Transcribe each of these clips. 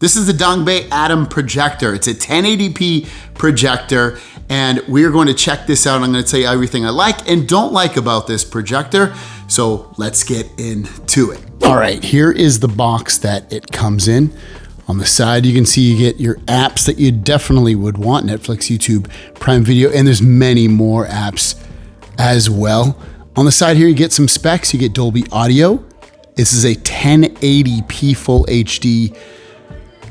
This is the Dangbei Atom projector. It's a 1080p projector, and we're going to check this out. I'm going to tell you everything I like and don't like about this projector. So let's get into it. All right, here is the box that it comes in. On the side, you can see you get your apps that you definitely would want: Netflix, YouTube, Prime Video, and there's many more apps as well. On the side here, you get some specs. You get Dolby Audio. This is a 1080p full HD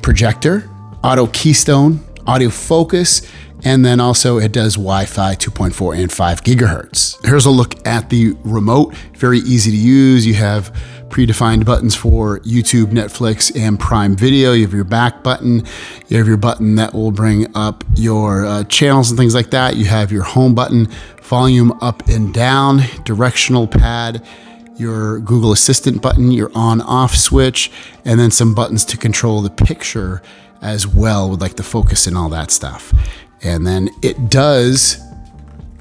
projector, auto keystone, audio focus, and then also it does Wi-Fi 2.4 and 5 gigahertz. Here's a look at the remote. Very easy to use. You have predefined buttons for YouTube, Netflix, and Prime Video. You have your back button. You have your button that will bring up your channels and things like that. You have your home button, volume up and down, directional pad, your Google Assistant button, your on-off switch, and then some buttons to control the picture as well with like the focus and all that stuff. And then it does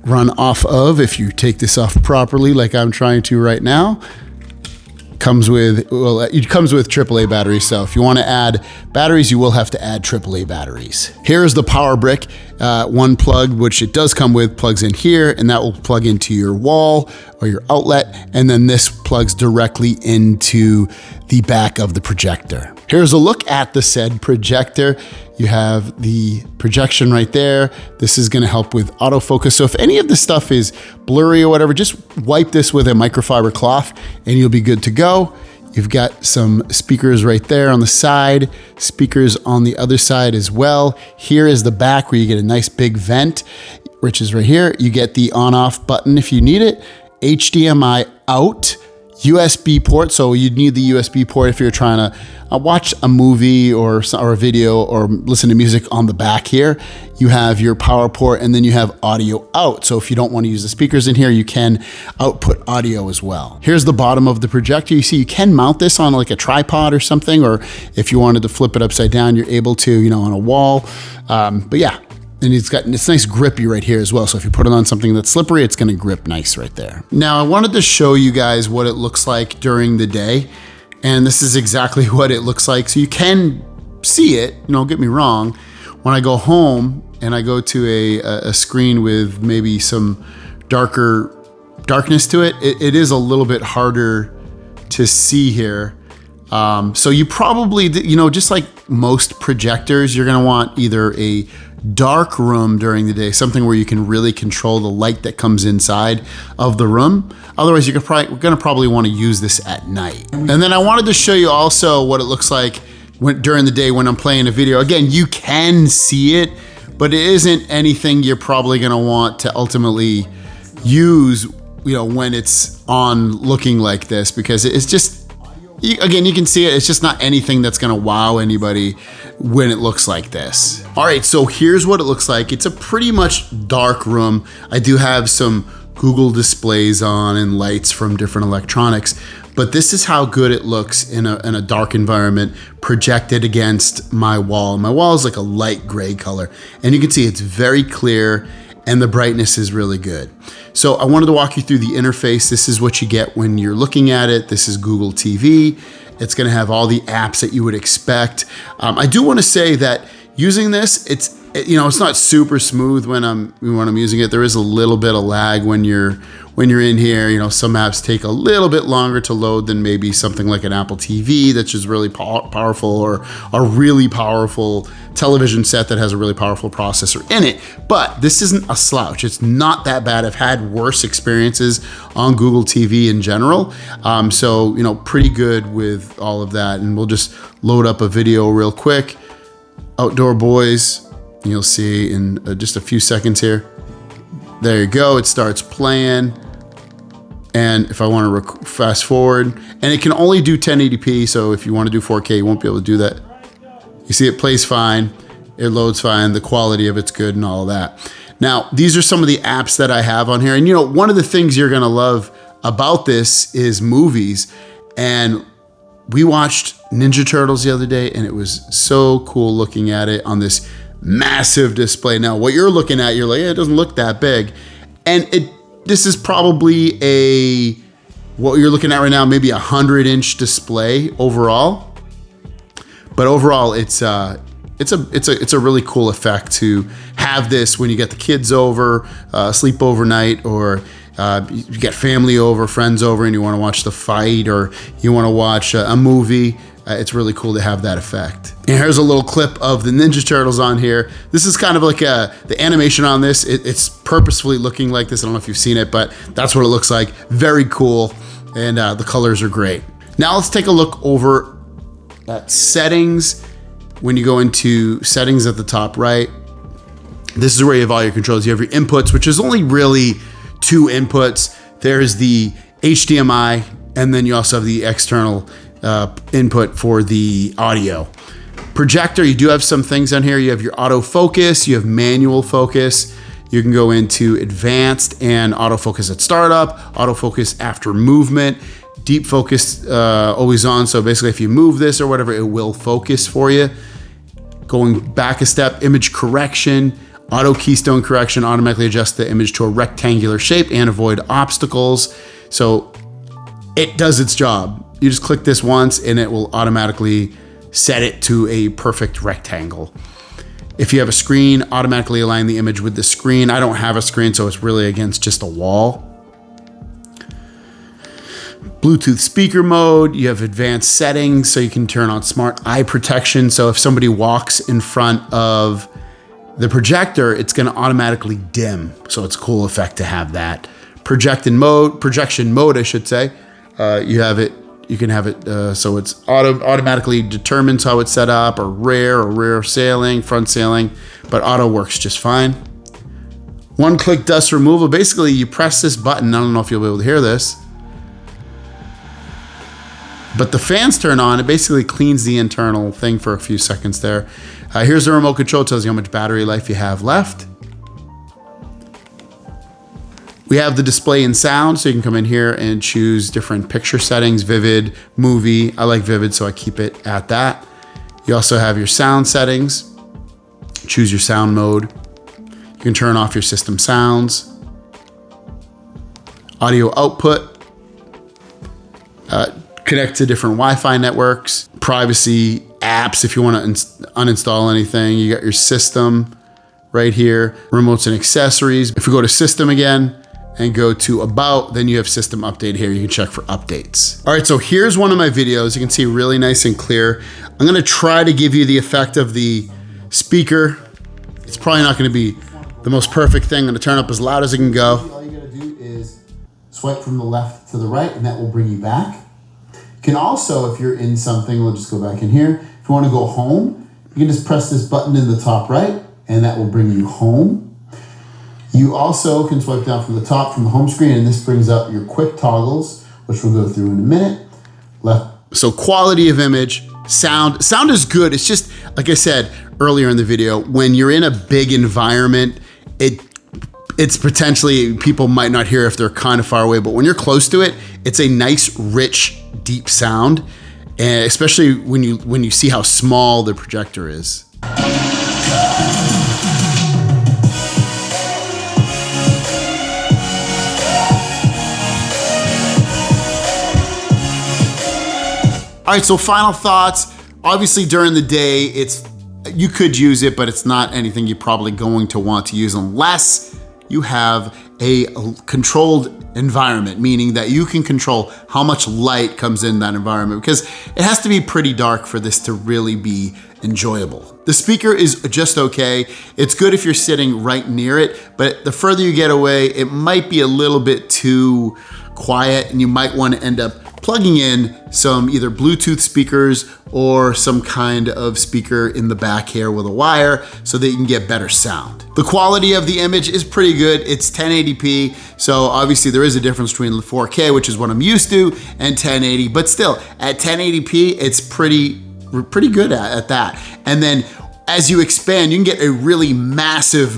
run off of, if you take this off properly like I'm trying to right now, comes with, well, it comes with AAA batteries. So if you want to add batteries, you will have to add AAA batteries. Here's the power brick. One plug, which it does come with, plugs in here, and that will plug into your wall or your outlet. And then this plugs directly into the back of the projector. Here's a look at the said projector. You have the projection right there. This is gonna help with autofocus. So if any of the stuff is blurry or whatever, just wipe this with a microfiber cloth and you'll be good to go. You've got some speakers right there on the side, speakers on the other side as well. Here is the back where you get a nice big vent, which is right here. You get the on-off button if you need it, HDMI out, USB port, so you'd need the USB port if you're trying to watch a movie or a video or listen to music on the back here. You have your power port, and then you have audio out. So if you don't want to use the speakers in here, you can output audio as well. Here's the bottom of the projector. You see you can mount this on like a tripod or something, or if you wanted to flip it upside down, you're able to, you know, on a wall. But yeah. And it's nice grippy right here as well. So if you put it on something that's slippery, it's gonna grip nice right there. Now I wanted to show you guys what it looks like during the day. And this is exactly what it looks like. So you can see it, don't get me wrong. When I go home and I go to a screen with maybe some darkness to it, it is a little bit harder to see here. So you probably, just like most projectors, you're gonna want either a dark room during the day, something where you can really control the light that comes inside of the room. Otherwise, we're gonna probably wanna use this at night. And then I wanted to show you also what it looks like during the day when I'm playing a video. Again, you can see it, but it isn't anything you're probably gonna want to ultimately use, when it's on looking like this, because it's just, again, you can see it. It's just not anything that's gonna wow anybody when it looks like this. All right, so here's what it looks like. It's a pretty much dark room. I do have some Google displays on and lights from different electronics, but this is how good it looks in a dark environment projected against my wall. My wall is like a light gray color, and you can see it's very clear and the brightness is really good. So I wanted to walk you through the interface. This is what you get when you're looking at it. This is Google TV. It's gonna have all the apps that you would expect. I do wanna say that using this, it's not super smooth when I'm using it. There is a little bit of lag when you're in here. Some apps take a little bit longer to load than maybe something like an Apple TV that's just really powerful, or a really powerful television set that has a really powerful processor in it. But this isn't a slouch. It's not that bad. I've had worse experiences on Google TV in general. So, pretty good with all of that. And we'll just load up a video real quick. Outdoor Boys. You'll see in just a few seconds here. There you go, it starts playing. And if I want to fast forward, and it can only do 1080p, so if you want to do 4K, you won't be able to do that. You see it plays fine, it loads fine, the quality of it's good and all of that. Now, these are some of the apps that I have on here. And one of the things you're gonna love about this is movies. And we watched Ninja Turtles the other day, and it was so cool looking at it on this massive display. Now, what you're looking at, you're like, it doesn't look that big. And this is probably what you're looking at right now, maybe a 100-inch display overall. But overall, it's a really cool effect to have this when you get the kids over, sleep overnight, or you get family over, friends over, and you want to watch the fight, or you want to watch a movie. It's really cool to have that effect. And here's a little clip of the Ninja Turtles on here. This is kind of like the animation on this. It's purposefully looking like this. I don't know if you've seen it, but that's what it looks like. Very cool, and the colors are great. Now let's take a look over at settings. When you go into settings at the top right, this is where you have all your controls. You have your inputs, which is only really 2 inputs. There's the HDMI, and then you also have the external input for the audio. Projector, you do have some things on here. You have your autofocus, you have manual focus. You can go into advanced and autofocus at startup, autofocus after movement, deep focus always on. So basically if you move this or whatever, it will focus for you. Going back a step, image correction, auto keystone correction, automatically adjust the image to a rectangular shape and avoid obstacles. So it does its job. You just click this once and it will automatically set it to a perfect rectangle. If you have a screen, automatically align the image with the screen. I don't have a screen, so it's really against just a wall. Bluetooth speaker mode, you have advanced settings, so you can turn on smart eye protection. So if somebody walks in front of the projector, it's gonna automatically dim. So it's a cool effect to have that. Projection mode, I should say. You can have it so it's automatically determines how it's set up, or rear sailing, front sailing, but auto works just fine. One-click dust removal. Basically, you press this button. I don't know if you'll be able to hear this, but the fans turn on. It basically cleans the internal thing for a few seconds there. Here's the remote control. It tells you how much battery life you have left. We have the display and sound, so you can come in here and choose different picture settings, vivid, movie. I like vivid, so I keep it at that. You also have your sound settings. Choose your sound mode. You can turn off your system sounds. Audio output. Connect to different Wi-Fi networks. Privacy, apps, if you want to uninstall anything. You got your system right here. Remotes and accessories. If we go to system again, and go to about, then you have system update here. You can check for updates. All right, so here's one of my videos. You can see really nice and clear. I'm gonna try to give you the effect of the speaker. It's probably not gonna be the most perfect thing. I'm gonna turn up as loud as it can go. All you gotta do is swipe from the left to the right, and that will bring you back. You can also, if you're in something, we'll just go back in here. If you wanna go home, you can just press this button in the top right, and that will bring you home. You also can swipe down from the top from the home screen, and this brings up your quick toggles, which we'll go through in a minute. So quality of image, sound is good. It's just, like I said earlier in the video, when you're in a big environment, it's potentially, people might not hear if they're kind of far away, but when you're close to it, it's a nice, rich, deep sound, and especially when you see how small the projector is. All right, so final thoughts. Obviously during the day, you could use it, but it's not anything you're probably going to want to use unless you have a controlled environment, meaning that you can control how much light comes in that environment, because it has to be pretty dark for this to really be enjoyable. The speaker is just okay. It's good if you're sitting right near it, but the further you get away, it might be a little bit too quiet, and you might want to end up plugging in some either Bluetooth speakers or some kind of speaker in the back here with a wire so that you can get better sound. The quality of the image is pretty good. It's 1080p, so obviously there is a difference between 4K, which is what I'm used to, and 1080, but still at 1080p, it's pretty good at that. And then as you expand, you can get a really massive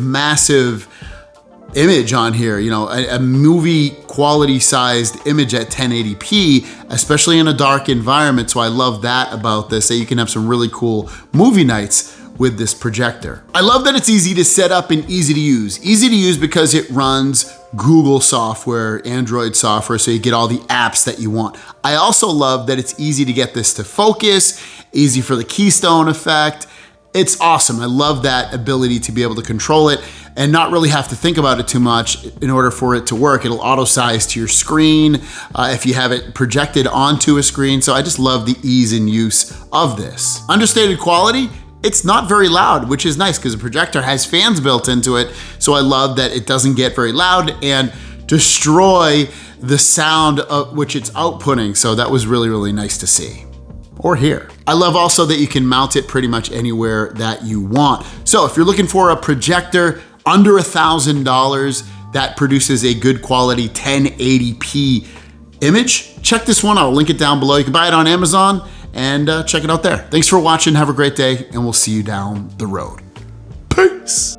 image on here, you know, a movie quality sized image at 1080p, especially in a dark environment. So I love that about this, that you can have some really cool movie nights with this projector. I love that it's easy to set up and easy to use. Easy to use because it runs Google software, Android software, so you get all the apps that you want. I also love that it's easy to get this to focus easy for the keystone effect. It's awesome. I love that ability to be able to control it and not really have to think about it too much in order for it to work. It'll auto size to your screen if you have it projected onto a screen. So I just love the ease and use of this. Understated quality, it's not very loud, which is nice because the projector has fans built into it. So I love that it doesn't get very loud and destroy the sound of which it's outputting. So that was really, really nice to see. Or here. I love also that you can mount it pretty much anywhere that you want. So if you're looking for a projector under $1,000 that produces a good quality 1080p image, check this one out. I'll link it down below. You can buy it on Amazon and check it out there. Thanks for watching. Have a great day, and we'll see you down the road. Peace.